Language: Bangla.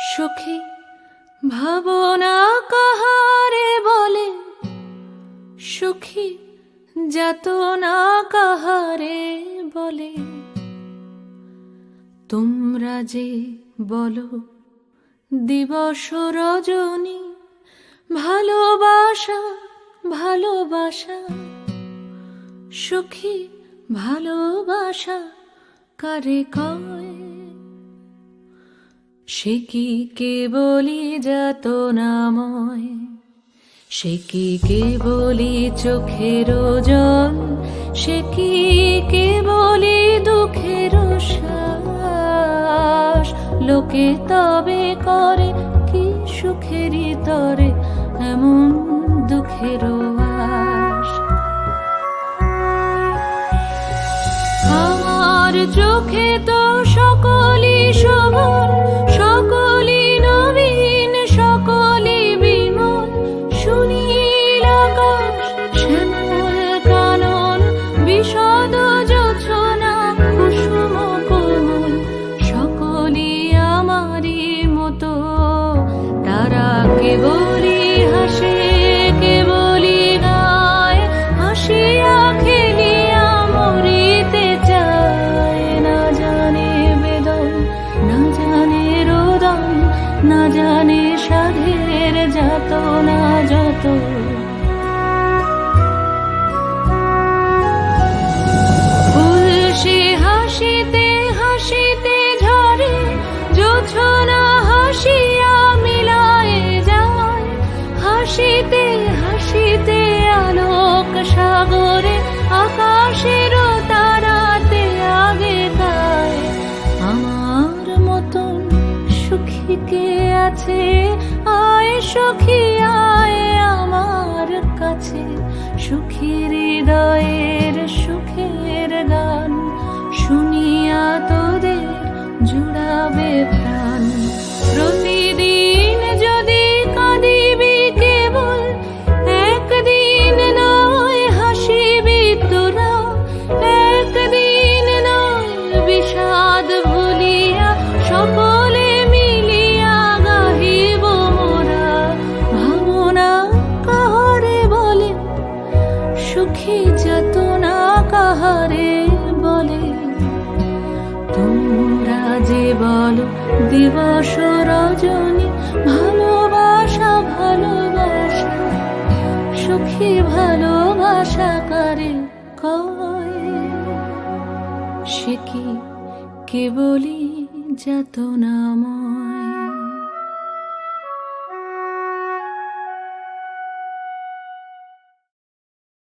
সুখী ভাবনা কাহারে বলে, সুখী যাতনা কাহারে বলে। তোমরা যে বলো দিবস রজনী, ভালোবাসা ভালোবাসা। সুখী ভালোবাসা কারে কয়? সে কি কেবলি যাতনাময়, সে কি কেবলি চোখের জল, সে কি কেবলি দুঃখের শ্বাস। লোকে তবে করে কি সুখেরই তরে এমন দুঃখের আশ। আমার চোখে তো সকলই শোভন, সকলই নবীন, সকলই বিমল। সুনীল আকাশ, শ্যামল কানন, বিশদ জোছনা, কুসুম কোমল। সকলই আমারই মতো, তারা কেবলই হাসে, কেবলই গায়, হাসিয়া খেলিয়া মরিতে চায়। না জানে বেদন, না জানে রোদন, না জানে সাধের যাতনা যত। ফুল সে হাসিতে হাসিতে ঝরে, জোছনা হাসিয়া মিলায় যায়। হাসিতে হাসিতে আলোক সাগরে, আকাশের তারাতে আগে গায়। আমার মতন সুখী কে আছে? আয় সখী আয় আমার কাছে। সুখী হৃদয়ের সুখের গান শুনিয়া তোদের জুড়াবে প্রাণ। প্রতিদিন যদি কাঁদিবি কেবল, একদিন নয় হাসিবি তোরা। একদিন নয় বিষাদ ভুলিয়া, সকলে মিলিয়া গাহিব মোরা। ভাবনা কাহারে বলে, সুখী যাতনা কাহারে বলে। তোমরা যে বলো দিবস রজনী, ভালোবাসা ভালোবাসা। সুখী ভালোবাসা কারে কয়? সে কি কেবলি যাতনাময়।